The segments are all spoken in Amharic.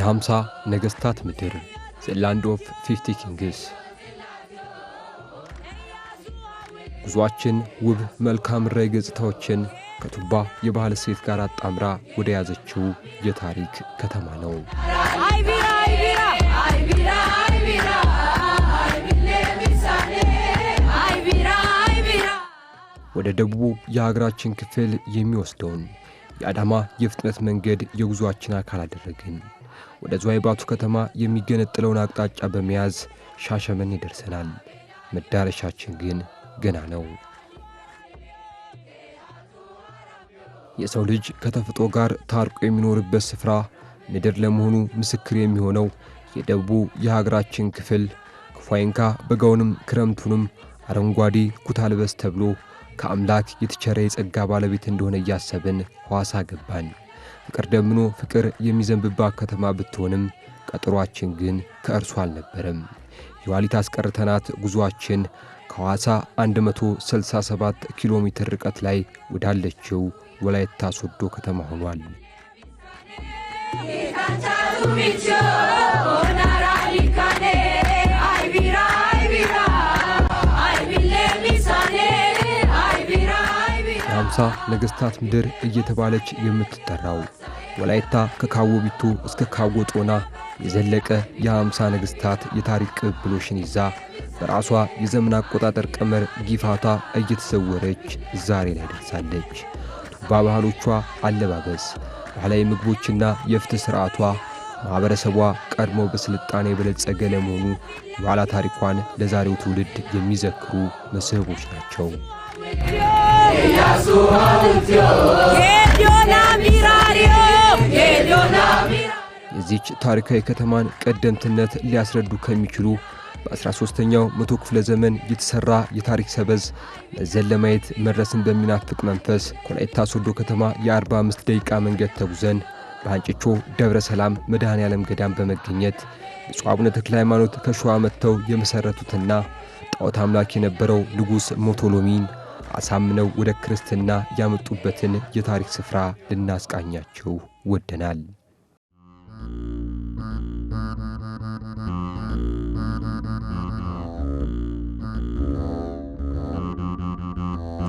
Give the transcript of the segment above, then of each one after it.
የ50 ነገስታት ምድር The Land of 50 Kings ጉዟችን ውብ መልካም ራይ ገጽታዎችን ከቱባ የባህል ሴት ጋር አጣምራ ወደ ያዘችው የታሪክ ከተማ ነው። ወደ ደቡቡ የሀገራችን ክፍል የሚወስደውን የአዳማ የፍጥነት መንገድ የጉዟችን አካል አደረግን። ወደ ዝዋይ ባቱ ከተማ የሚገነጥለውን አቅጣጫ በመያዝ ሻሸመኔ ደርሰናል። መዳረሻችን ግን ገና ነው። የሰው ልጅ ከተፈጥሮ ጋር ታርቆ የሚኖርበት ስፍራ ምድር ለመሆኑ ምስክር የሚሆነው የደቡቡ የሀገራችን ክፍል ክፉይንካ በጋውንም ክረምቱንም አረንጓዴ ኩታልበስ ተብሎ ከአምላክ የተቸረ የጸጋ ባለቤት እንደሆነ ያሰብን ሐዋሳ ገባን። ፍቅር ደምኖ ፍቅር የሚዘንብባት ከተማ ብትሆንም ቀጠሯችን ግን ከእርሷ አልነበረም። የዋሊት አስቀርተናት ጉዟችን ከሐዋሳ 167 ኪሎ ሜትር ርቀት ላይ ወዳለችው ወላይታ ሶዶ ከተማ ሆኗል። የ50 ነገስታት ምድር እየተባለች የምትጠራው ወላይታ ከካወቢቱ እስከ ካወጦና የዘለቀ የ50 ነገስታት የታሪክ ቅብብሎሽን ይዛ በራሷ የዘመን አቆጣጠር ቀመር ጊፋታ እየተሰወረች ዛሬ ላይ ደርሳለች። ቱባ ባህሎቿ፣ አለባበስ፣ ባህላዊ ምግቦችና የፍትህ ሥርዓቷ ማህበረሰቧ ቀድሞ በስልጣኔ የበለጸገ ለመሆኑ የኋላ ታሪኳን ለዛሬው ትውልድ የሚዘክሩ መስህቦች ናቸው። የዚች ታሪካዊ ከተማን ቀደምትነት ሊያስረዱ ከሚችሉ በ13ኛው መቶ ክፍለ ዘመን የተሰራ የታሪክ ሰበዝ ለዘን ለማየት መድረስን በሚናፍቅ መንፈስ ከወላይታ ሶዶ ከተማ የ45 ደቂቃ መንገድ ተጉዘን በአንጭቾ ደብረ ሰላም መድኃኔ ዓለም ገዳም በመገኘት ብፁዕ አቡነ ተክለ ሃይማኖት ከሸዋ መጥተው የመሰረቱትና ጣዖት አምላክ የነበረው ንጉሥ ሞቶሎሚን አሳምነው ወደ ክርስትና ያመጡበትን የታሪክ ስፍራ ልናስቃኛቸው ወደናል።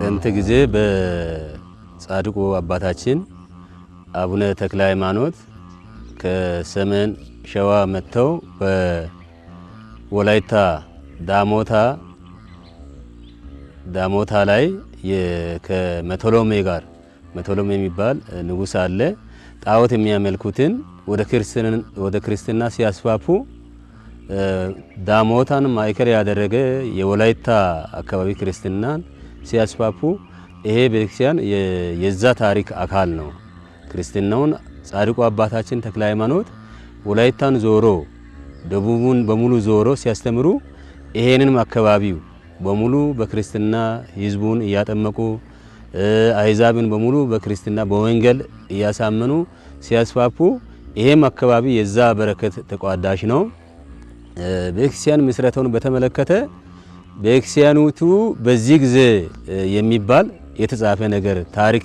ጥንት ጊዜ በጻድቁ አባታችን አቡነ ተክለ ሃይማኖት ከሰሜን ሸዋ መጥተው በወላይታ ዳሞታ ላይ ከመቶሎሜ ጋር መቶሎሜ የሚባል ንጉስ አለ። ጣዖት የሚያመልኩትን ወደ ክርስትና ሲያስፋፉ ዳሞታን ማዕከል ያደረገ የወላይታ አካባቢ ክርስትናን ሲያስፋፉ ይሄ ቤተክርስቲያን የዛ ታሪክ አካል ነው። ክርስትናውን ጻድቁ አባታችን ተክለ ሃይማኖት ወላይታን ዞሮ ደቡቡን በሙሉ ዞሮ ሲያስተምሩ ይሄንንም አካባቢው በሙሉ በክርስትና ህዝቡን እያጠመቁ አይዛብን በሙሉ በክርስትና በወንጌል እያሳመኑ ሲያስፋፉ ይሄም አካባቢ የዛ በረከት ተቋዳሽ ነው። ቤተክርስቲያን ምስረታውን በተመለከተ ቤተክርስቲያኑቱ በዚህ ጊዜ የሚባል የተጻፈ ነገር ታሪክ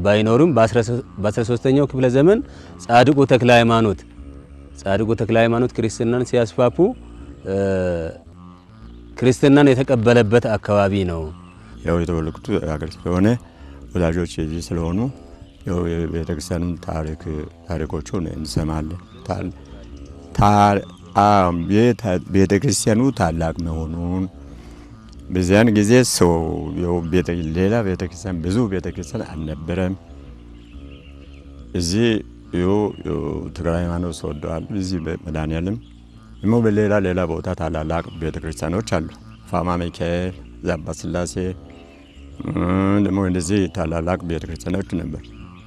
ባይኖርም በ13ኛው ክፍለ ዘመን ጻድቁ ተክለ ሃይማኖት ክርስትናን ሲያስፋፉ ክርስትናን የተቀበለበት አካባቢ ነው። ያው የተወለዱት ሀገር ስለሆነ ወላጆች እዚህ ስለሆኑ ያው የቤተክርስቲያኑን ታሪኮቹን እንሰማለን። ቤተክርስቲያኑ ታላቅ መሆኑን በዚያን ጊዜ ሰው ሌላ ቤተክርስቲያን ብዙ ቤተክርስቲያን አልነበረም። እዚህ ተክለ ሃይማኖት ሶዶአል እዚህ መድኃኔዓለም ደግሞ በሌላ ቦታ ታላላቅ ቤተክርስቲያኖች አሉ። ፋማ ሚካኤል፣ ዛባ ስላሴ ደግሞ እንደዚህ ታላላቅ ቤተክርስቲያኖች ነበር።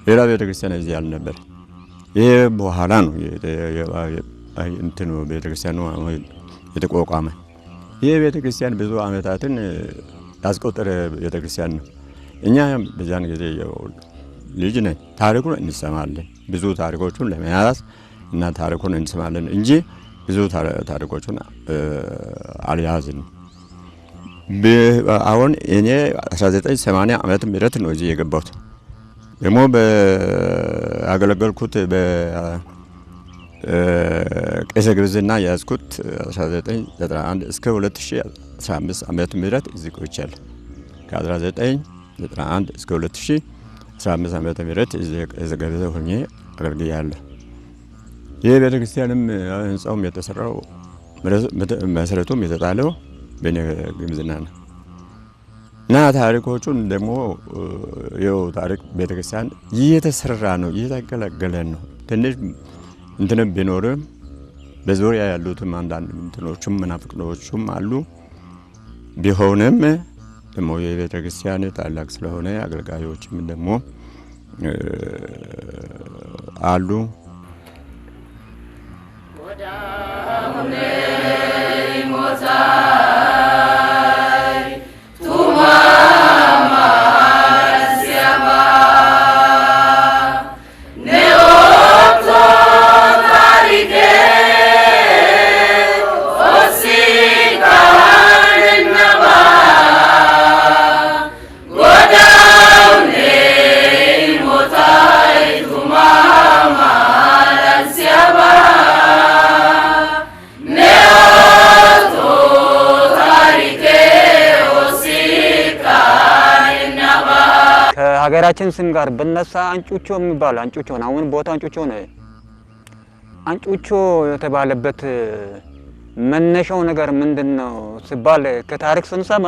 ሌላ ቤተክርስቲያን እዚህ አልነበር። ይሄ በኋላ ነው ቤተክርስቲያኑ የተቋቋመ። ይህ ቤተክርስቲያን ብዙ ዓመታትን ያስቆጠረ ቤተክርስቲያን ነው። እኛ በዛን ጊዜ ልጅ ነን፣ ታሪኩን እንሰማለን። ብዙ ታሪኮቹን ለመያዝ እና ታሪኩን እንሰማለን እንጂ ብዙ ታሪኮቹን አልያዝንም። አሁን እኔ 1980 ዓመተ ምህረት ነው እዚህ የገባሁት። ደግሞ በአገለገልኩት ቄሰ ግብዝና ያዝኩት 1991 እስከ 2015 ዓመተ ምህረት እዚህ ቆይቻለሁ። ከ1991 እስከ 2015 ዓመተ ምህረት እዚህ ቄሰ ግብዝ ሆኜ አገልግያለሁ። ይህ ቤተክርስቲያንም ህንጻውም የተሰራው መሰረቱም የተጣለው በእኔ ግብዝና ነው እና ታሪኮቹን ደግሞ ይኸው ታሪክ ቤተክርስቲያን እየተሰራ ነው፣ እየተገለገለ ነው። ትንሽ እንትንም ቢኖርም በዙሪያ ያሉትም አንዳንድ እንትኖችም መናፍቅኖችም አሉ። ቢሆንም ደግሞ የቤተክርስቲያን ታላቅ ስለሆነ አገልጋዮችም ደግሞ አሉ። ሀገራችን ስም ጋር በነሳ አንጩቾ የሚባል አንጩቾ ነው። አሁን ቦታ አንጩቾ ነው። አንጩቾ የተባለበት መነሻው ነገር ምንድነው ሲባል ከታሪክ ስንሰማ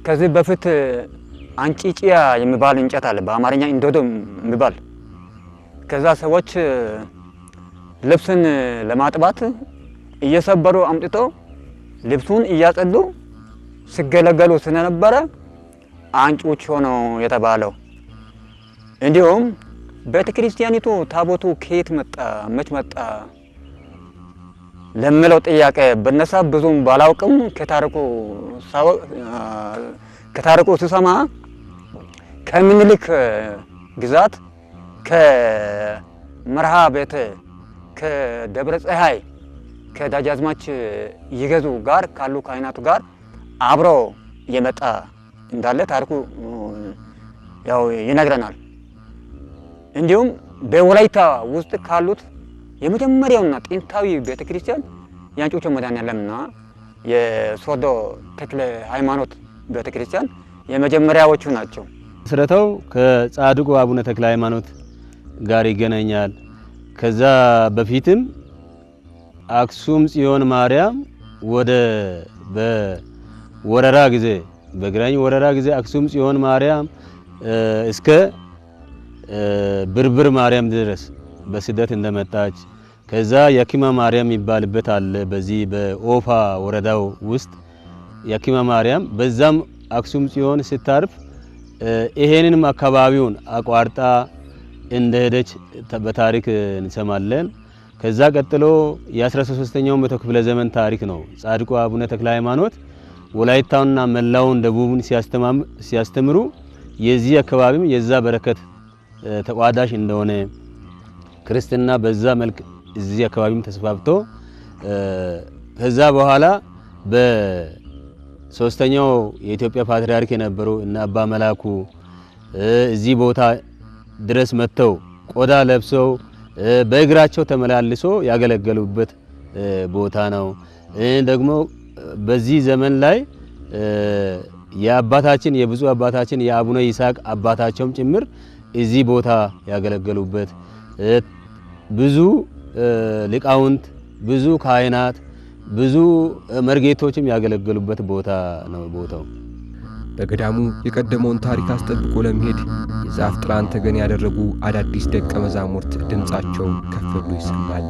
ከዚህ በፊት አንጪጪያ የሚባል እንጨት አለ፣ በአማርኛ እንዶዶ የሚባል። ከዛ ሰዎች ልብስን ለማጥባት እየሰበሩ አምጥቶ ልብሱን እያጸዱ ሲገለገሉ ስለነበረ አንጩቾ ነው የተባለው። እንዲሁም ቤተክርስቲያኒቱ ታቦቱ ከየት መጣ መች መጣ ለምለው ጥያቄ በነሳ ብዙም ባላውቅም ከታሪኩ ሲሰማ ከምኒልክ ግዛት ከመርሃ ቤተ ከደብረ ፀሐይ ከዳጃዝማች ይገዙ ጋር ካሉ ካህናቱ ጋር አብሮ የመጣ እንዳለ ታሪኩ ያው ይነግረናል። እንዲሁም በወላይታ ውስጥ ካሉት የመጀመሪያውና ጥንታዊ ቤተክርስቲያን የአንጩቾ መድኃኔዓለምና የሶዶ ተክለ ሃይማኖት ቤተክርስቲያን የመጀመሪያዎቹ ናቸው። ምስረታው ከጻድቁ አቡነ ተክለ ሃይማኖት ጋር ይገናኛል። ከዛ በፊትም አክሱም ጽዮን ማርያም ወደ በወረራ ጊዜ በግራኝ ወረራ ጊዜ አክሱም ጽዮን ማርያም እስከ ብርብር ማርያም ድረስ በስደት እንደመጣች ከዛ የኪማ ማርያም ይባልበት አለ። በዚህ በኦፋ ወረዳው ውስጥ የኪማ ማርያም በዛም አክሱም ጽዮን ስታርፍ ይሄንንም አካባቢውን አቋርጣ እንደሄደች በታሪክ እንሰማለን። ከዛ ቀጥሎ የ13ኛው መቶ ክፍለ ዘመን ታሪክ ነው። ጻድቁ አቡነ ተክለ ሃይማኖት ወላይታውና መላውን ደቡብን ሲያስተምሩ የዚህ አካባቢም የዛ በረከት ተቋዳሽ እንደሆነ ክርስትና በዛ መልክ እዚህ አካባቢም ተስፋፍቶ ከዛ በኋላ በሶስተኛው የኢትዮጵያ ፓትርያርክ የነበሩ እና አባ መላኩ እዚህ ቦታ ድረስ መጥተው ቆዳ ለብሰው በእግራቸው ተመላልሶ ያገለገሉበት ቦታ ነው። ደግሞ በዚህ ዘመን ላይ የአባታችን የብዙ አባታችን የአቡነ ይስሐቅ አባታቸውም ጭምር እዚህ ቦታ ያገለገሉበት ብዙ ሊቃውንት፣ ብዙ ካህናት፣ ብዙ መርጌቶችም ያገለገሉበት ቦታ ነው ቦታው። በገዳሙ የቀደመውን ታሪክ አስጠብቆ ለመሄድ የዛፍ ጥላን ተገን ያደረጉ አዳዲስ ደቀ መዛሙርት ድምጻቸው ከፍ ብሎ ይሰማል።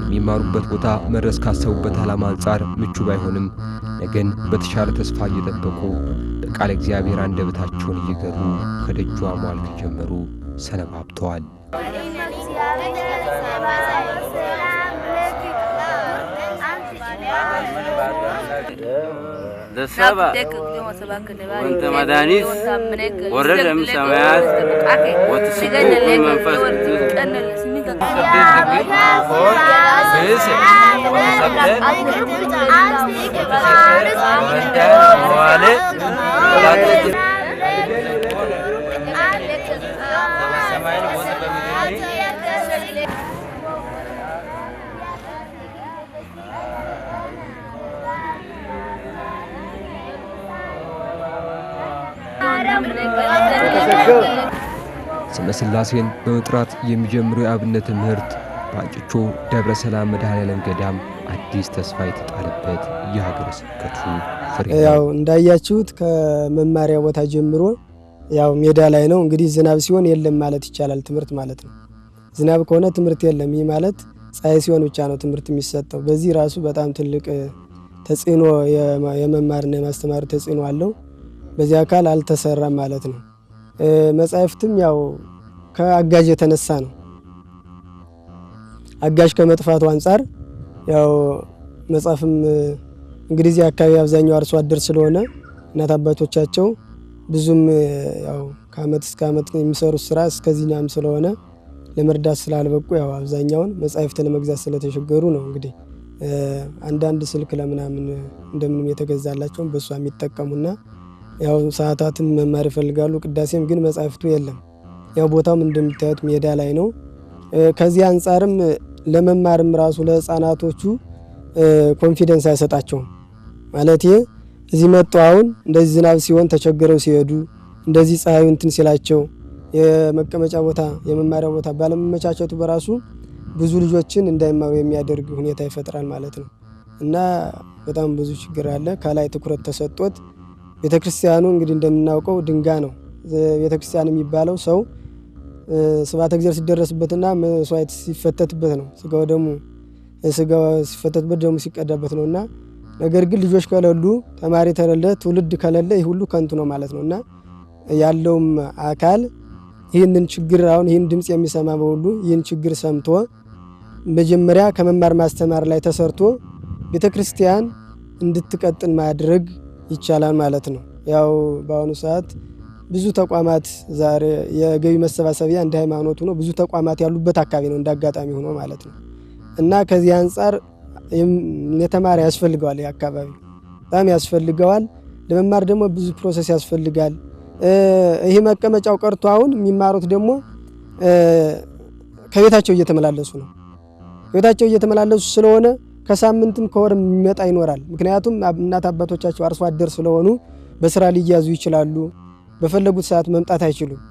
የሚማሩበት ቦታ መድረስ ካሰቡበት ዓላማ አንጻር ምቹ ባይሆንም ነገን በተሻለ ተስፋ እየጠበቁ በቃለ እግዚአብሔር አንደበታቸውን እየገሩ ከደጇ መዋል ከጀመሩ ሰነባብተዋል። دسبا وانت مدانيس ورجم سمايات وتسكن المنفس ስመ ሥላሴን በመጥራት የሚጀምረው የአብነት ትምህርት በአጭቾ ደብረ ሰላም መድኃኔዓለም ገዳም አዲስ ተስፋ የተጣለበት የሀገረ ስብከቱ ፍሬ ነው። ያው እንዳያችሁት ከመማሪያ ቦታ ጀምሮ ያው ሜዳ ላይ ነው። እንግዲህ ዝናብ ሲሆን የለም ማለት ይቻላል ትምህርት ማለት ነው። ዝናብ ከሆነ ትምህርት የለም። ይህ ማለት ፀሐይ ሲሆን ብቻ ነው ትምህርት የሚሰጠው። በዚህ ራሱ በጣም ትልቅ ተጽዕኖ የመማርና የማስተማር ተጽዕኖ አለው። በዚህ አካል አልተሰራም ማለት ነው። መጻሕፍትም ያው ከአጋዥ የተነሳ ነው። አጋዥ ከመጥፋቱ አንጻር ያው መጻፍም እንግዲህ እዚህ አካባቢ አብዛኛው አርሶ አደር ስለሆነ እናት አባቶቻቸው ብዙም ያው ከአመት እስከ አመት የሚሰሩት ስራ እስከዚህኛም ስለሆነ ለመርዳት ስላልበቁ ያው አብዛኛውን መጻሕፍት ለመግዛት ስለተቸገሩ ነው። እንግዲህ አንዳንድ ስልክ ለምናምን እንደምንም የተገዛላቸው በሷ የሚጠቀሙና ያው ሰዓታትን መማር ይፈልጋሉ። ቅዳሴም ግን መጻሕፍቱ የለም። ያው ቦታውም እንደምታዩት ሜዳ ላይ ነው። ከዚህ አንጻርም ለመማርም ራሱ ለህፃናቶቹ ኮንፊደንስ አይሰጣቸውም። ማለት እዚህ መጡ አሁን እንደዚህ ዝናብ ሲሆን ተቸግረው ሲሄዱ እንደዚህ ፀሐዩ እንትን ሲላቸው የመቀመጫ ቦታ የመማሪያ ቦታ ባለመመቻቸቱ በራሱ ብዙ ልጆችን እንዳይማሩ የሚያደርግ ሁኔታ ይፈጥራል ማለት ነው። እና በጣም ብዙ ችግር አለ። ከላይ ትኩረት ተሰጥቶት ቤተክርስቲያኑ እንግዲህ እንደምናውቀው ድንጋይ ነው። ቤተክርስቲያን የሚባለው ሰው ስብሐተ እግዚአብሔር ሲደረስበትና መስዋዕት ሲፈተትበት ነው። ስጋው ሲፈተትበት ደሙ ሲቀዳበት ነውና ነገር ግን ልጆች ከሌሉ ተማሪ ተለለ ትውልድ ከሌለ ይህ ሁሉ ከንቱ ነው ማለት ነውና ያለውም አካል ይህንን ችግር አሁን ይህን ድምጽ የሚሰማ በሁሉ ይህን ችግር ሰምቶ መጀመሪያ ከመማር ማስተማር ላይ ተሰርቶ ቤተክርስቲያን እንድትቀጥል ማድረግ ይቻላል ማለት ነው። ያው በአሁኑ ሰዓት ብዙ ተቋማት ዛሬ የገቢ መሰባሰቢያ እንደ ሃይማኖቱ ነው ብዙ ተቋማት ያሉበት አካባቢ ነው እንዳጋጣሚ ሆኖ ማለት ነው። እና ከዚህ አንፃር የተማረ ያስፈልገዋል አካባቢ በጣም ያስፈልገዋል። ለመማር ደግሞ ብዙ ፕሮሰስ ያስፈልጋል። ይሄ መቀመጫው ቀርቶ አሁን የሚማሩት ደግሞ ከቤታቸው እየተመላለሱ ነው። ከቤታቸው እየተመላለሱ ስለሆነ ከሳምንትም ከወር የሚመጣ ይኖራል። ምክንያቱም እናት አባቶቻቸው አርሶ አደር ስለሆኑ በስራ ሊያዙ ይችላሉ። በፈለጉት ሰዓት መምጣት አይችሉም።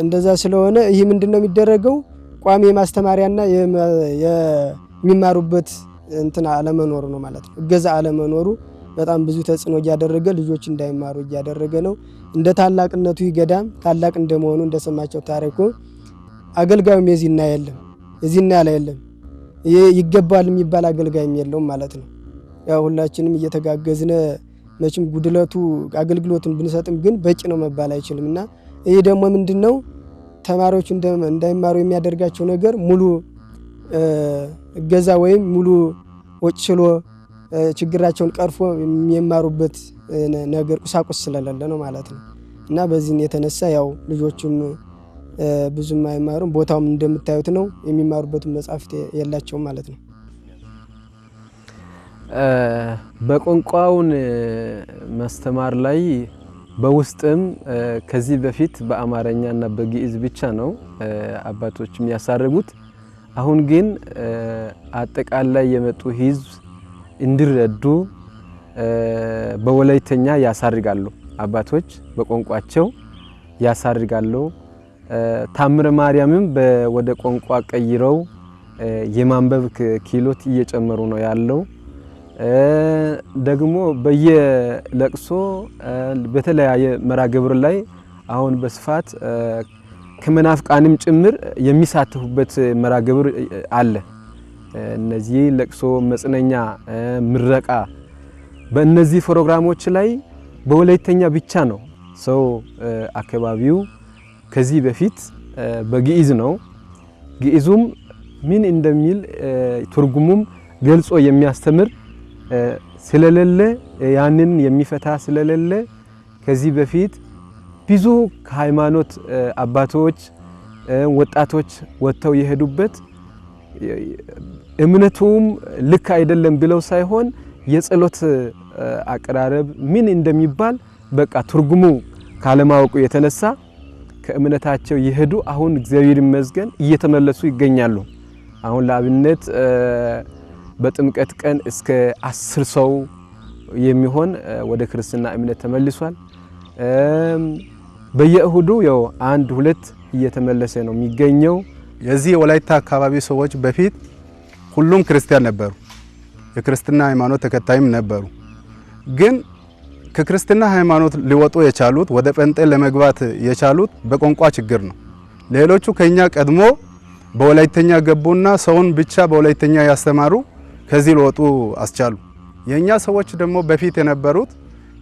እንደዛ ስለሆነ ይህ ምንድነው የሚደረገው? ቋሚ የማስተማሪያና የሚማሩበት እንትና አለመኖሩ ነው ማለት ነው። እገዛ አለመኖሩ በጣም ብዙ ተጽዕኖ እያደረገ ልጆች እንዳይማሩ እያደረገ ነው። እንደ ታላቅነቱ ይገዳም ታላቅ እንደመሆኑ እንደሰማቸው ታሪኩ አገልጋዩም የዚህና ያለ የለም ይገባል የሚባል አገልጋይም የለውም ማለት ነው። ያው ሁላችንም እየተጋገዝነ መቼም ጉድለቱ አገልግሎቱን ብንሰጥም ግን በቂ ነው መባል አይችልምና ይሄ ደግሞ ምንድነው ተማሪዎች እንዳይማሩ የሚያደርጋቸው ነገር ሙሉ እገዛ ወይም ሙሉ ወጭ ችሎ ችግራቸውን ቀርፎ የሚማሩበት ነገር ቁሳቁስ ስለሌለ ነው ማለት ነው። እና በዚህ የተነሳ ያው ልጆቹም ብዙም አይማሩም። ቦታውም እንደምታዩት ነው። የሚማሩበት መጻሕፍት የላቸውም ማለት ነው። በቋንቋውን ማስተማር ላይ በውስጥም ከዚህ በፊት በአማርኛና በግዕዝ ብቻ ነው አባቶችም ያሳረጉት። አሁን ግን አጠቃላይ የመጡ ህዝብ እንዲረዱ በወላይተኛ ያሳርጋሉ። አባቶች በቋንቋቸው ያሳርጋሉ። ታምረ ማርያምም ወደ ቋንቋ ቀይረው የማንበብ ክህሎት እየጨመሩ ነው ያለው። ደግሞ በየለቅሶ በተለያየ መርሐ ግብር ላይ አሁን በስፋት ከመናፍቃንም ጭምር የሚሳተፉበት መርሐ ግብር አለ። እነዚህ ለቅሶ፣ መጽነኛ፣ ምረቃ በእነዚህ ፕሮግራሞች ላይ በወላይተኛ ብቻ ነው ሰው አካባቢው ከዚህ በፊት በግዕዝ ነው። ግዕዙም ምን እንደሚል ትርጉሙም ገልጾ የሚያስተምር ስለሌለ ያንን የሚፈታ ስለሌለ ከዚህ በፊት ብዙ ሃይማኖት አባቶች ወጣቶች ወጥተው የሄዱበት እምነቱም ልክ አይደለም ብለው ሳይሆን የጸሎት አቀራረብ ምን እንደሚባል በቃ ትርጉሙ ካለማወቁ የተነሳ ከእምነታቸው ይሄዱ አሁን እግዚአብሔር ይመስገን እየተመለሱ ይገኛሉ። አሁን ለአብነት በጥምቀት ቀን እስከ 10 ሰው የሚሆን ወደ ክርስትና እምነት ተመልሷል። በየእሁዱ ያው 1-2 እየተመለሰ ነው የሚገኘው። የዚህ ወላይታ አካባቢ ሰዎች በፊት ሁሉም ክርስቲያን ነበሩ፣ የክርስትና ሃይማኖት ተከታይም ነበሩ። ግን ከክርስትና ሃይማኖት ሊወጡ የቻሉት ወደ ጴንጤ ለመግባት የቻሉት በቋንቋ ችግር ነው። ሌሎቹ ከኛ ቀድሞ በወላይተኛ ገቡና ሰውን ብቻ በወላይተኛ ያስተማሩ ከዚህ ሊወጡ አስቻሉ። የኛ ሰዎች ደግሞ በፊት የነበሩት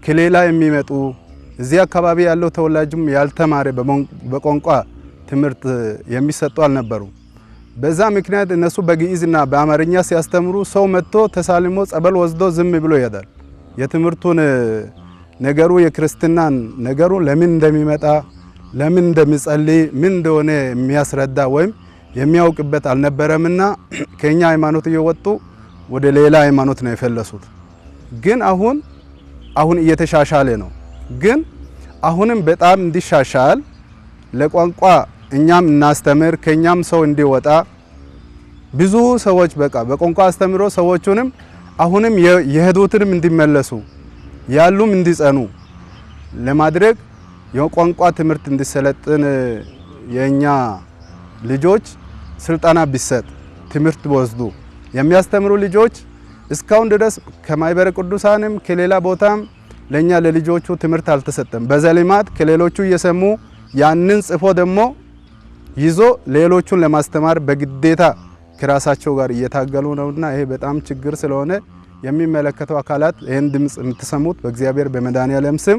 ከሌላ የሚመጡ እዚህ አካባቢ ያለው ተወላጅም ያልተማረ በቋንቋ ትምህርት የሚሰጡ አልነበሩ። በዛ ምክንያት እነሱ በግዕዝና በአማርኛ ሲያስተምሩ ሰው መጥቶ ተሳልሞ ጸበል ወስዶ ዝም ብሎ ይሄዳል። የትምህርቱን ነገሩ የክርስትናን ነገሩ ለምን እንደሚመጣ ለምን እንደሚጸልይ ምን እንደሆነ የሚያስረዳ ወይም የሚያውቅበት አልነበረምና ከኛ ሃይማኖት እየወጡ ወደ ሌላ ሃይማኖት ነው የፈለሱት። ግን አሁን እየተሻሻለ ነው። ግን አሁንም በጣም እንዲሻሻል ለቋንቋ እኛም እናስተምር ከኛም ሰው እንዲወጣ ብዙ ሰዎች በቃ በቋንቋ አስተምሮ ሰዎቹንም አሁንም የሄዱትንም እንዲመለሱ ያሉም እንዲጸኑ ለማድረግ የቋንቋ ትምህርት እንዲሰለጥን የኛ ልጆች ስልጠና ቢሰጥ ትምህርት ወስዱ የሚያስተምሩ ልጆች እስካሁን ድረስ ከማይበረ ቅዱሳንም ከሌላ ቦታም ለኛ ለልጆቹ ትምህርት አልተሰጠም። በዘልማት ከሌሎቹ እየሰሙ ያንን ጽፎ ደግሞ ይዞ ሌሎቹን ለማስተማር በግዴታ ከራሳቸው ጋር እየታገሉ ነውና ይሄ በጣም ችግር ስለሆነ የሚመለከተው አካላት ይሄን ድምጽ የምትሰሙት በእግዚአብሔር በመድኃኔዓለም ስም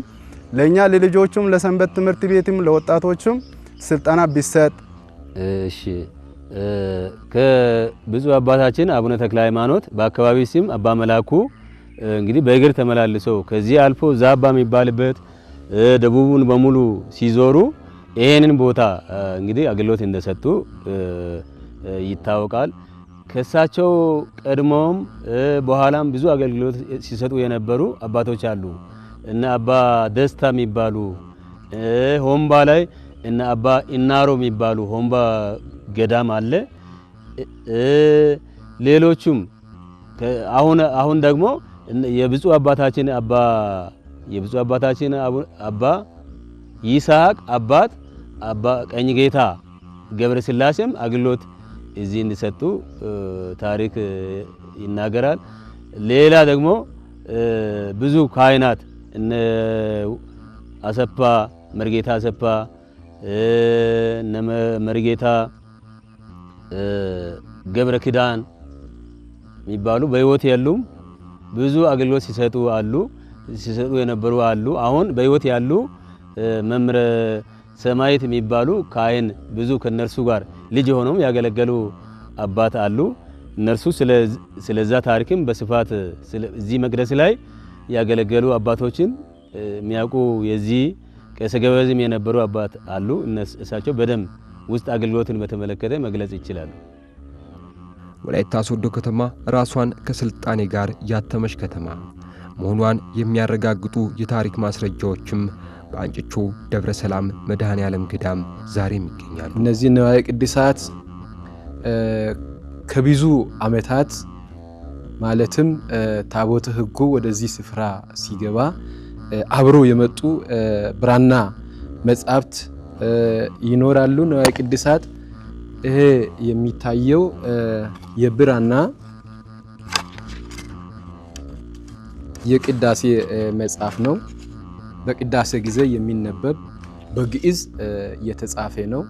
ለኛ ለልጆቹም ለሰንበት ትምህርት ቤትም ለወጣቶችም ስልጠና ቢሰጥ። እሺ ከብፁዕ አባታችን አቡነ ተክለ ሃይማኖት በአካባቢ ስም አባ መላኩ እንግዲህ በእግር ተመላልሰው ከዚህ አልፎ ዛባ የሚባልበት ደቡቡን በሙሉ ሲዞሩ ይሄንን ቦታ እንግዲህ አገልግሎት እንደሰጡ ይታወቃል። ከሳቸው ቀድሞም በኋላም ብዙ አገልግሎት ሲሰጡ የነበሩ አባቶች አሉ። እና አባ ደስታ የሚባሉ ሆምባ ላይ እና አባ ኢናሮ የሚባሉ ሆምባ ገዳም አለ። ሌሎቹም አሁን ደግሞ የብፁዕ አባታችን አባ ይስሐቅ አባት አባ ቀኝ ጌታ ገብረ ስላሴም አገልግሎት እዚህ እንዲሰጡ ታሪክ ይናገራል። ሌላ ደግሞ ብዙ ካህናት እነ አሰፋ መርጌታ አሰፋ እነ መርጌታ ገብረ ኪዳን የሚባሉ በህይወት ያሉም ብዙ አገልግሎት ሲሰጡ የነበሩ አሉ። አሁን በህይወት ያሉ መምረ ሰማይት የሚባሉ ካህን ብዙ ከነርሱ ጋር ልጅ ሆነው ያገለገሉ አባት አሉ። እነርሱ ስለዛ ታሪክም በስፋት እዚህ መቅደስ ላይ ያገለገሉ አባቶችን የሚያውቁ የዚህ ቄሰ ገበዝም የነበሩ አባት አሉ። እሳቸው በደም ውስጥ አገልግሎትን በተመለከተ መግለጽ ይችላሉ። ወላይታ ሶዶ ከተማ ራሷን ከስልጣኔ ጋር ያተመች ከተማ መሆኗን የሚያረጋግጡ የታሪክ ማስረጃዎችም በአንጭቾ ደብረ ሰላም መድኃኔዓለም ገዳም ዛሬም ይገኛሉ። እነዚህ ንዋየ ቅድሳት ከብዙ ዓመታት ማለትም ታቦተ ሕጉ ወደዚህ ስፍራ ሲገባ አብሮ የመጡ ብራና መጻሕፍት ይኖራሉ። ንዋየ ቅድሳት ይሄ የሚታየው የብራና የቅዳሴ መጽሐፍ ነው። በቅዳሴ ጊዜ የሚነበብ በግዕዝ የተጻፈ ነው።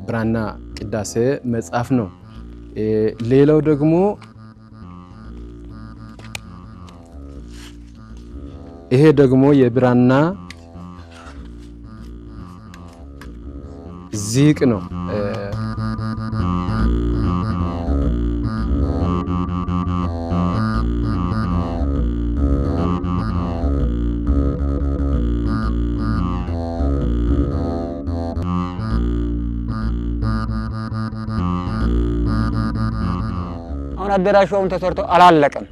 ብራና ቅዳሴ መጽሐፍ ነው። ሌላው ደግሞ ይሄ ደግሞ የብራና ዚቅ ነው። አሁን አዳራሹን ተሰርቶ አላለቀም፣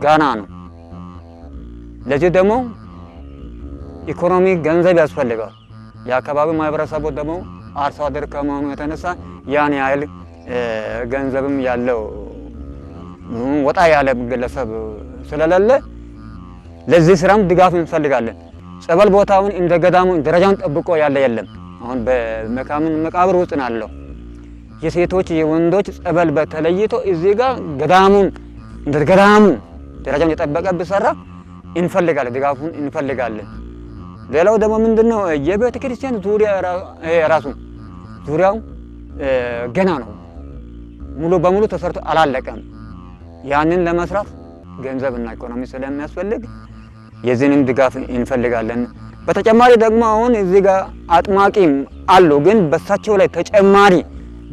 ገና ነው። ለዚህ ደግሞ ኢኮኖሚ ገንዘብ ያስፈልጋል። የአካባቢው ማህበረሰቡ ደግሞ አርሶ አደር ከመሆኑ የተነሳ ያን ያህል ገንዘብም ያለው ወጣ ያለ ግለሰብ ስለሌለ ለዚህ ስራም ድጋፍ እንፈልጋለን። ጸበል ቦታውን እንደ ገዳሙ ደረጃውን ጠብቆ ያለ የለም። አሁን በመቃብር ውስጥ ናለው። የሴቶች የወንዶች ጸበል በተለይቶ እዚህ ጋር ገዳሙን እንደ ገዳሙ ደረጃውን የጠበቀ ቢሰራ እንፈልጋለን፣ ድጋፉን እንፈልጋለን። ሌላው ደግሞ ምንድነው የቤተ ክርስቲያን ዙሪያ ራሱ ዙሪያው ገና ነው፣ ሙሉ በሙሉ ተሰርቶ አላለቀም። ያንን ለመስራት ገንዘብና ኢኮኖሚ ስለሚያስፈልግ የዚህንም ድጋፍ እንፈልጋለን። በተጨማሪ ደግሞ አሁን እዚህ ጋር አጥማቂም አሉ፣ ግን በሳቸው ላይ ተጨማሪ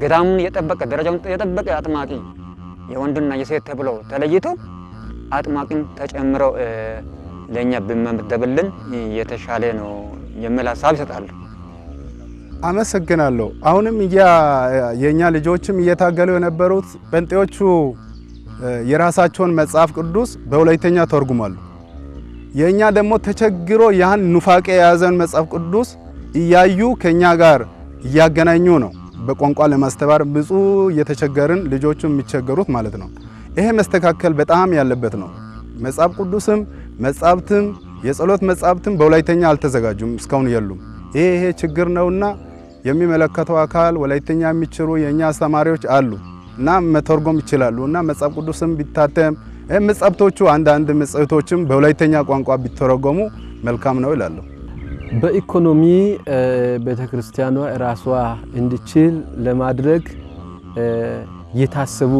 ገዳሙን የጠበቀ ደረጃውን የጠበቀ አጥማቂ የወንድና የሴት ተብሎ ተለይቶ አጥማቂም ተጨምረው ለኛ በመደብልን የተሻለ ነው የሚል ሀሳብ ይሰጣሉ። አመሰግናለሁ። አሁንም የኛ ልጆችም እየታገሉ የነበሩት ጴንጤዎቹ የራሳቸውን መጽሐፍ ቅዱስ በወላይተኛ ተርጉማሉ። የኛ ደግሞ ተቸግሮ ያን ኑፋቄ የያዘን መጽሐፍ ቅዱስ እያዩ ከኛ ጋር እያገናኙ ነው። በቋንቋ ለማስተባበር ብዙ እየተቸገርን ልጆቹ የሚቸገሩት ማለት ነው። ይሄ መስተካከል በጣም ያለበት ነው። መጽሐፍ ቅዱስም መጽሐፍትም የጸሎት መጽሐፍትም በወላይተኛ አልተዘጋጁም፣ እስካሁን የሉም። ይሄ ችግር ነውና የሚመለከተው አካል ወላይተኛ የሚችሉ የኛ አስተማሪዎች አሉ እና መተርጎም ይችላሉ እና መጽሐፍ ቅዱስም ቢታተም መጽሐፍቶቹ አንዳንድ መጽሐፍቶችም በወላይተኛ ቋንቋ ቢተረጎሙ መልካም ነው ይላሉ። በኢኮኖሚ ቤተክርስቲያኗ ራሷ እንዲችል ለማድረግ የታሰቡ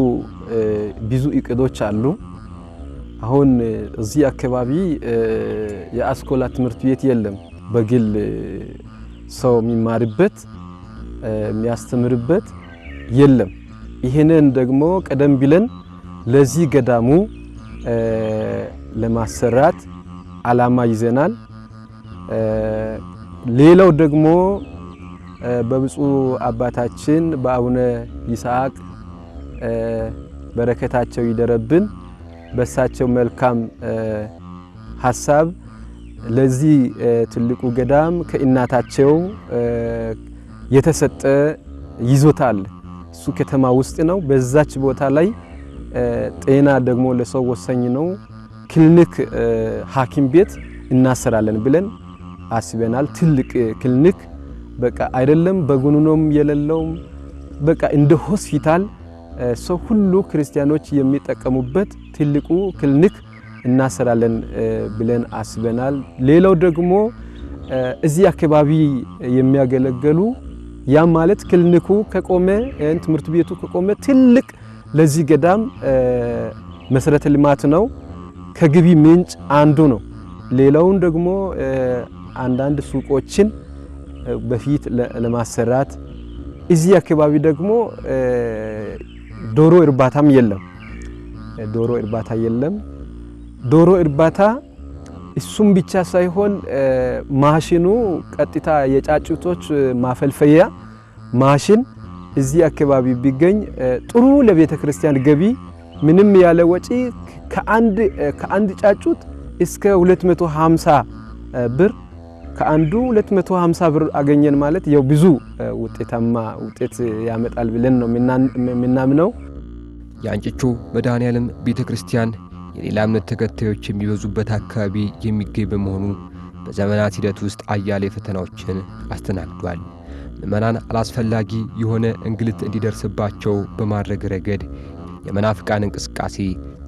ብዙ እቅዶች አሉ። አሁን እዚህ አካባቢ የአስኮላ ትምህርት ቤት የለም፣ በግል ሰው የሚማርበት የሚያስተምርበት የለም። ይሄንን ደግሞ ቀደም ብለን ለዚህ ገዳሙ ለማሰራት አላማ ይዘናል። ሌላው ደግሞ በብፁዕ አባታችን በአቡነ ይስሐቅ በረከታቸው ይደረብን፣ በሳቸው መልካም ሐሳብ ለዚህ ትልቁ ገዳም ከእናታቸው የተሰጠ ይዞታ አለ። እሱ ከተማ ውስጥ ነው። በዛች ቦታ ላይ ጤና ደግሞ ለሰው ወሳኝ ነው። ክሊኒክ ሐኪም ቤት እናሰራለን ብለን አስበናል። ትልቅ ክሊኒክ በቃ አይደለም በጉኑኖም የሌለውም በቃ እንደ ሆስፒታል ሰው ሁሉ ክርስቲያኖች የሚጠቀሙበት ትልቁ ክሊኒክ እናሰራለን ብለን አስበናል። ሌላው ደግሞ እዚህ አካባቢ የሚያገለግሉ ያ ማለት ክሊኒኩ ከቆመ ትምህርት ቤቱ ከቆመ ትልቅ ለዚህ ገዳም መሰረተ ልማት ነው፣ ከግቢ ምንጭ አንዱ ነው። ሌላውን ደግሞ አንዳንድ ሱቆችን በፊት ለማሰራት እዚህ አካባቢ ደግሞ ዶሮ እርባታም የለም። ዶሮ እርባታ የለም። ዶሮ እርባታ እሱም ብቻ ሳይሆን ማሽኑ ቀጥታ የጫጩቶች ማፈልፈያ ማሽን እዚህ አካባቢ ቢገኝ ጥሩ ለቤተ ክርስቲያን ገቢ ምንም ያለ ወጪ ከአንድ ጫጩት እስከ 250 ብር ከአንዱ 250 ብር አገኘን ማለት ያው ብዙ ውጤት ያመጣል ብለን ነው የምናምነው። የአንጭቹ መድኃኔዓለም ቤተ ክርስቲያን የሌላ እምነት ተከታዮች የሚበዙበት አካባቢ የሚገኝ በመሆኑ በዘመናት ሂደት ውስጥ አያሌ ፈተናዎችን አስተናግዷል። ምዕመናን አላስፈላጊ የሆነ እንግልት እንዲደርስባቸው በማድረግ ረገድ የመናፍቃን እንቅስቃሴ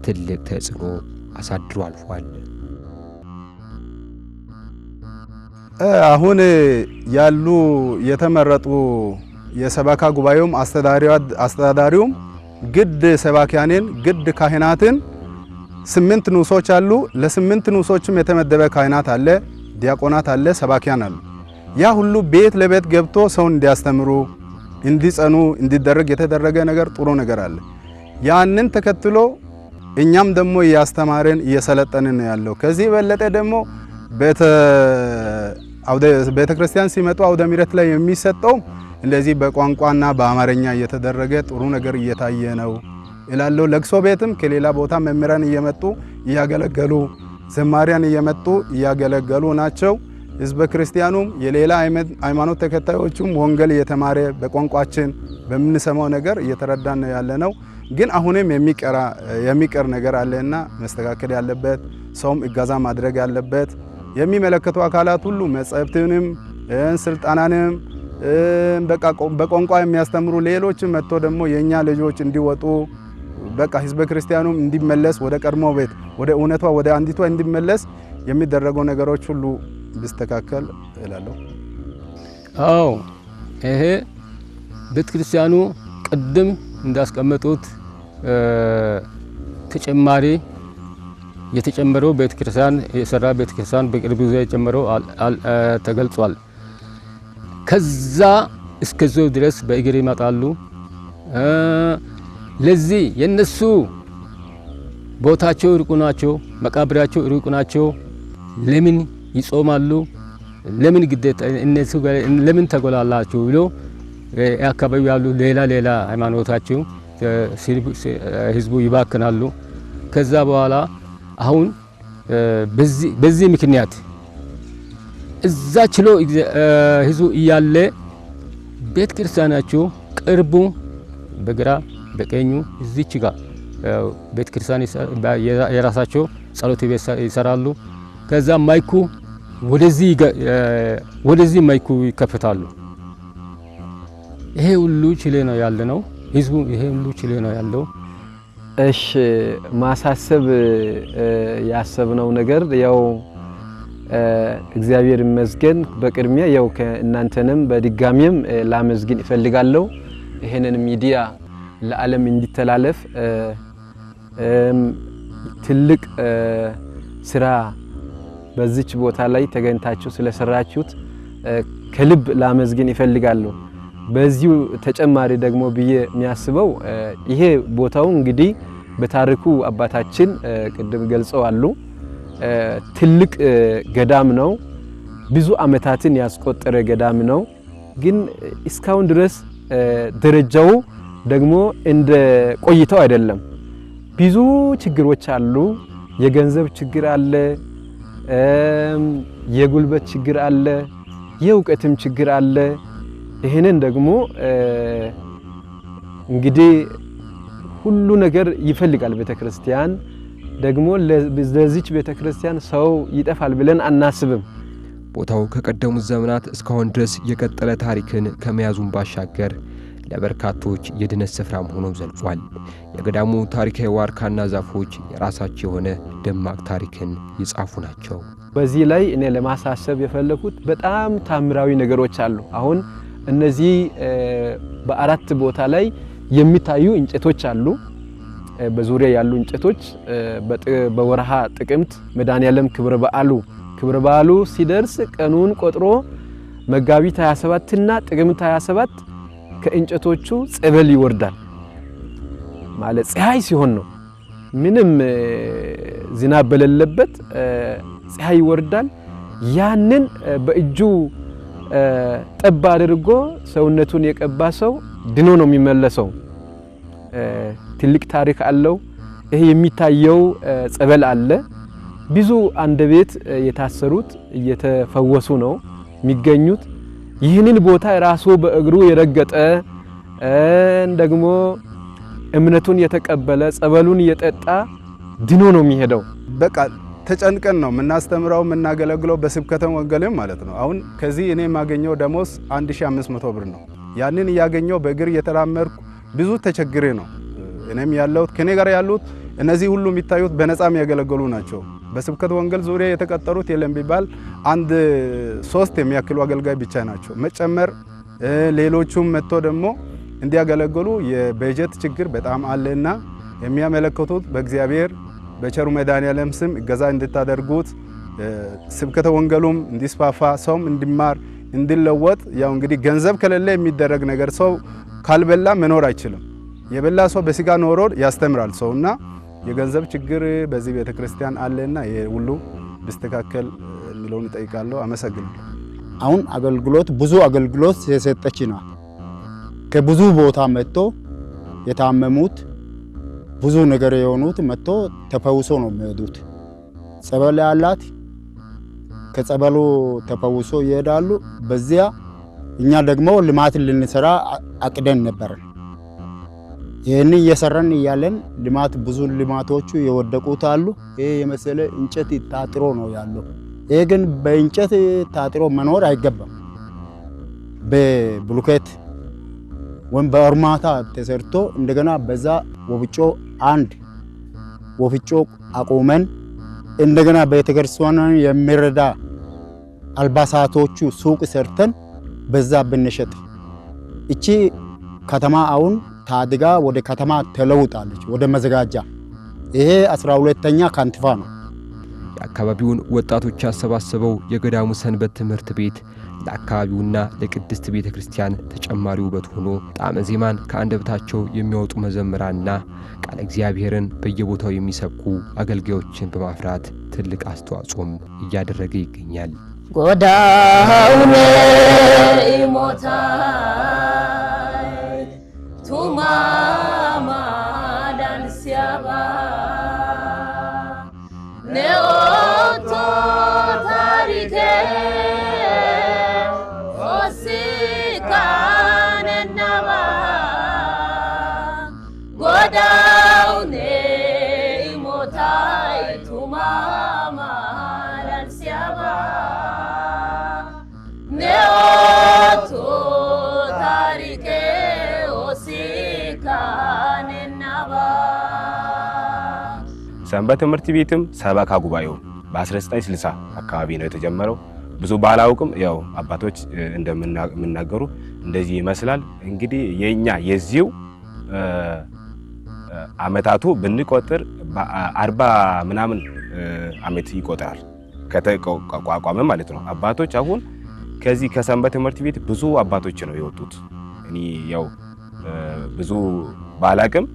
ትልቅ ተጽዕኖ አሳድሮ አልፏል። አሁን ያሉ የተመረጡ የሰበካ ጉባኤውም አስተዳዳሪውም ግድ ሰባኪያንን ግድ ካህናትን 8 ንዑሶች አሉ። ለ8 ንዑሶችም የተመደበ ካህናት አለ፣ ዲያቆናት አለ፣ ሰባኪያን አሉ። ያ ሁሉ ቤት ለቤት ገብቶ ሰውን እንዲያስተምሩ እንዲጸኑ እንዲደረግ የተደረገ ነገር ጥሩ ነገር አለ። ያንን ተከትሎ እኛም ደግሞ እያስተማረን እየሰለጠንን ያለው ከዚህ በለጠ ደግሞ ቤተ ክርስቲያን ሲመጡ አውደ ምሕረት ላይ የሚሰጠው እንደዚህ በቋንቋና በአማርኛ እየተደረገ ጥሩ ነገር እየታየ ነው እላለሁ። ለቅሶ ቤትም ከሌላ ቦታ መምህራን እየመጡ እያገለገሉ ዘማሪያን እየመጡ እያገለገሉ ናቸው። ህዝበ ክርስቲያኑም የሌላ ሃይማኖት ተከታዮቹም ወንጌል እየተማረ በቋንቋችን በምንሰማው ነገር እየተረዳን ያለ ነው። ግን አሁንም የሚቀር ነገር አለና መስተካከል ያለበት ሰውም እገዛ ማድረግ ያለበት የሚመለከቱ አካላት ሁሉ መጻሕፍትንም ስልጣናንም በቃ በቋንቋ የሚያስተምሩ ሌሎችም መጥቶ ደግሞ የኛ ልጆች እንዲወጡ በቃ ህዝበ ክርስቲያኑም እንዲመለስ ወደ ቀድሞ ቤት ወደ እውነቷ ወደ አንዲቷ እንዲመለስ የሚደረገው ነገሮች ሁሉ ቢስተካከል እላለሁ። አዎ ይሄ ቤተ ክርስቲያኑ ቅድም እንዳስቀመጡት ተጨማሪ የተጨመረው ቤተ ክርስቲያን የሰራ ቤተ ክርስቲያን በቅርብ ጊዜ የጨመረው ተገልጿል። ከዛ እስከዚያው ድረስ በእግር ይመጣሉ። ለዚህ የነሱ ቦታቸው ሩቅ ናቸው፣ መቃብራቸው ሩቅ ናቸው። ለምን ይጾማሉ? ለምን ግዴታ እነሱ ለምን ተጎላላችሁ ብሎ አካባቢ ያሉ ሌላ ሃይማኖታቸው ህዝቡ ይባክናሉ። ከዛ በኋላ አሁን በዚህ ምክንያት እዛ ችሎ ህዝቡ እያለ ቤተ ክርስቲያናቸው ቅርቡ በግራ በቀኙ እዚች ጋር ቤተ ክርስቲያን የራሳቸው ጸሎት ቤት ይሰራሉ። ከዛ ማይኩ ወደዚህ ማይኩ ይከፈታሉ። ይሄ ሁሉ ችሌ ነው ያለ ነው ህዝቡ። ይሄ ሁሉ ችሌ ነው ያለው። እሺ ማሳሰብ ያሰብነው ነገር ያው እግዚአብሔር ይመስገን በቅድሚያ ያው ከእናንተንም በድጋሚም ላመስግን እፈልጋለሁ። ይሄንን ሚዲያ ለዓለም እንዲተላለፍ ትልቅ ስራ በዚች ቦታ ላይ ተገኝታችሁ ስለሰራችሁት ከልብ ላመስግን እፈልጋለሁ። በዚሁ ተጨማሪ ደግሞ ብዬ የሚያስበው ይሄ ቦታው እንግዲህ በታሪኩ አባታችን ቅድም ገልጸዋል። ትልቅ ገዳም ነው። ብዙ አመታትን ያስቆጠረ ገዳም ነው። ግን እስካሁን ድረስ ደረጃው ደግሞ እንደ ቆይተው አይደለም። ብዙ ችግሮች አሉ። የገንዘብ ችግር አለ፣ የጉልበት ችግር አለ፣ የእውቀትም ችግር አለ። ይሄንን ደግሞ እንግዲህ ሁሉ ነገር ይፈልጋል ቤተክርስቲያን። ደግሞ ለዚች ቤተክርስቲያን ሰው ይጠፋል ብለን አናስብም። ቦታው ከቀደሙት ዘመናት እስካሁን ድረስ የቀጠለ ታሪክን ከመያዙን ባሻገር ለበርካቶች የድነት ስፍራም ሆኖ ዘልቋል። የገዳሙ ታሪካዊ ዋርካና ዛፎች የራሳቸው የሆነ ደማቅ ታሪክን የጻፉ ናቸው። በዚህ ላይ እኔ ለማሳሰብ የፈለኩት በጣም ታምራዊ ነገሮች አሉ። አሁን እነዚህ በአራት ቦታ ላይ የሚታዩ እንጨቶች አሉ። በዙሪያ ያሉ እንጨቶች በወርሃ ጥቅምት መድኃኔዓለም ክብረ በዓሉ ሲደርስ ቀኑን ቆጥሮ መጋቢት 27 እና ጥቅምት 27 ከእንጨቶቹ ጸበል ይወርዳል። ማለት ፀሐይ ሲሆን ነው። ምንም ዝናብ በሌለበት ፀሐይ ይወርዳል። ያንን በእጁ ጠብ አድርጎ ሰውነቱን የቀባ ሰው ድኖ ነው የሚመለሰው። ትልቅ ታሪክ አለው። ይሄ የሚታየው ጸበል አለ። ብዙ አንደበት የታሰሩት እየተፈወሱ ነው የሚገኙት። ይህንን ቦታ ራሱ በእግሩ የረገጠ ደግሞ እምነቱን የተቀበለ ጸበሉን የጠጣ ድኖ ነው የሚሄደው። በቃ ተጨንቀን ነው የምናስተምረው የምናገለግለው በስብከተ ወንጌልም ማለት ነው። አሁን ከዚህ እኔ የማገኘው ደሞዝ 1500 ብር ነው። ያንን እያገኘው በእግር እየተራመድኩ ብዙ ተቸግሬ ነው እኔም ያለሁት። ከኔ ጋር ያሉት እነዚህ ሁሉ የሚታዩት በነፃ የሚያገለግሉ ናቸው። በስብከተ ወንጌል ዙሪያ የተቀጠሩት የለም ቢባል 1-3 የሚያክሉ አገልጋይ ብቻ ናቸው። መጨመር ሌሎቹም መጥቶ ደግሞ እንዲያገለግሉ የበጀት ችግር በጣም አለና የሚያመለክቱት በእግዚአብሔር በቸሩ መድኃኔዓለም ስም እገዛ እንድታደርጉት ስብከተ ወንጌሉም እንዲስፋፋ ሰውም እንዲማር እንዲለወጥ። ያው እንግዲህ ገንዘብ ከሌለ የሚደረግ ነገር ሰው ካልበላ መኖር አይችልም። የበላ ሰው በስጋ ኖሮ ያስተምራል ሰውና የገንዘብ ችግር በዚህ ቤተክርስቲያን አለና ሁሉ ቢስተካከል የሚለውን እጠይቃለሁ። አመሰግናለሁ። አሁን አገልግሎት ብዙ አገልግሎት የሰጠች ነው። ከብዙ ቦታ መጥቶ የታመሙት ብዙ ነገር የሆኑት መጥቶ ተፈውሶ ነው የሚሄዱት። ጸበል ያላት ከጸበሉ ተፈውሶ ይሄዳሉ። በዚያ እኛ ደግሞ ልማት ልንሰራ አቅደን ነበር። ይህን እየሰራን እያለን ልማት ብዙ ልማቶቹ የወደቁት አሉ። ይሄ የመሰለ እንጨት ታጥሮ ነው ያለው። ይሄ ግን በእንጨት ታጥሮ መኖር አይገባም። በብሎኬት ወይም በአርማታ ተሰርቶ እንደገና በዛ ወፍጮ አቆመን እንደገና ቤተክርስቲያኑን የሚረዳ አልባሳቶቹ ሱቅ ሰርተን በዛ ብንሸጥ እቺ ከተማ አሁን ታድጋ ወደ ከተማ ተለውጣለች፣ ወደ መዘጋጃ። ይሄ 12ኛ ካንቲፋ ነው። የአካባቢውን ወጣቶች ያሰባሰበው የገዳሙ ሰንበት ትምህርት ቤት ለአካባቢውና ለቅድስት ቤተ ክርስቲያን ተጨማሪ ውበት ሆኖ ጣዕመ ዜማን ከአንደበታቸው የሚያወጡ መዘምራንና ቃለ እግዚአብሔርን በየቦታው የሚሰብኩ አገልጋዮችን በማፍራት ትልቅ አስተዋጽኦም እያደረገ ይገኛል። ጎዳውነ ኢሞታይ ቱማማ ዳንሲያባ ነኦቶ ታሪኬ ኦሲካነናባ ጎዳውነ ኢሞታይ ቱማማ ዳንሲያባ ነኦቶ ታሪኬ ኦሲካነናባ ሰንበት ትምህርት ቤትም ሰበካ ጉባኤው በ1960 አካባቢ ነው የተጀመረው። ብዙ ባላውቅም ያው አባቶች እንደምናገሩ እንደዚህ ይመስላል። እንግዲህ የኛ የዚው አመታቱ ብንቆጥር 40 ምናምን አመት ይቆጥራል ከተቋቋመ ማለት ነው። አባቶች አሁን ከዚህ ከሰንበት ትምህርት ቤት ብዙ አባቶች ነው የወጡት። እኔ ያው ብዙ ባላቅም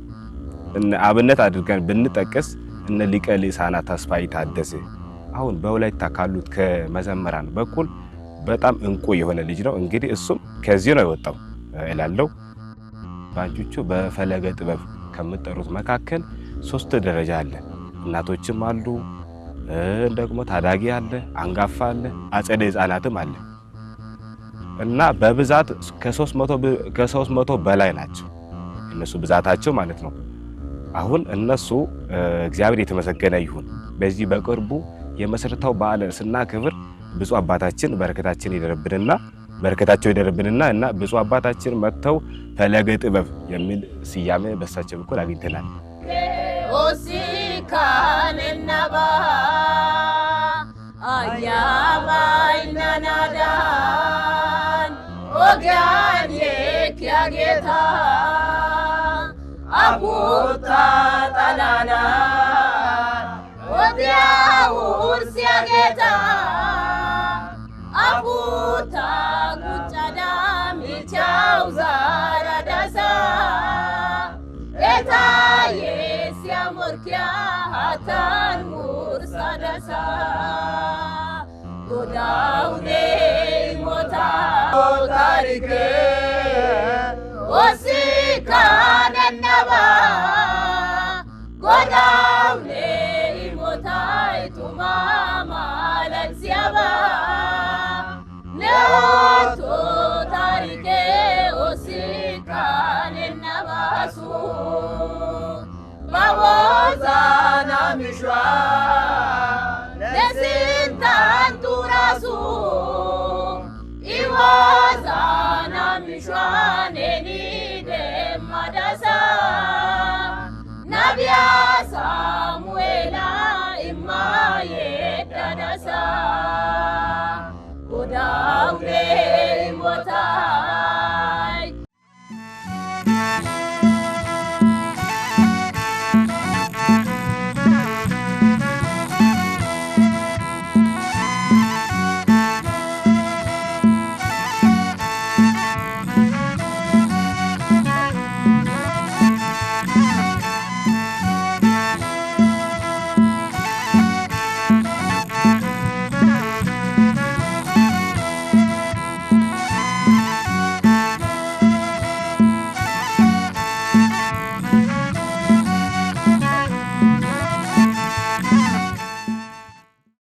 አብነት አድርገን ብንጠቅስ እነ ሊቀ ልሳናት ተስፋዬ ታደሰ አሁን በወላይታ ካሉት ከመዘመራን በኩል በጣም እንቁ የሆነ ልጅ ነው። እንግዲህ እሱም ከዚህ ነው የወጣው እላለሁ። ባንቾቹ በፈለገ ጥበብ ከመጠሩት መካከል 3 ደረጃ አለ። እናቶችም አሉ፣ ደግሞ ታዳጊ አለ፣ አንጋፋ አለ፣ አጸደ ሕፃናትም አለ እና በብዛት ከ300 በላይ ናቸው እነሱ ብዛታቸው ማለት ነው። አሁን እነሱ እግዚአብሔር የተመሰገነ ይሁን በዚህ በቅርቡ የመሰረታው በዓል ስናከብር ብፁዕ አባታችን በረከታቸው ይደርብንና እና ብፁዕ አባታችን መጥተው ፈለገ ጥበብ የሚል ስያሜ በሳቸው በኩል አግኝተናል። ኦሲካነናባ አያባይናናዳን ኦጋን የኪያጌታ አቡታ ጣላላ ወዲያው ሲያጌታ አቡታ ጉጫዳም ይቻው ዛራዳሳ ኤታዬ ሲያሞርኪያ ሃታን ሙርሳዳሳ ጎዳውኔ ሞታ ታሪኬ ኦሲካነናባ ጎዳውኔ ኢሞታይ ቱማማ ዳንሲያባ ነኦቶ ታሪኬ ኦሲካነናባ ሱ ባቦዛና ሚሽዋ ለስንታንቱ ራሱ ኢዋዛና ሚሽዋኔኒ ደማዳሳ ናቢያ ሳሙኤላ ኢማዬ ዳዳሳ ጎዳውኔ ሞታ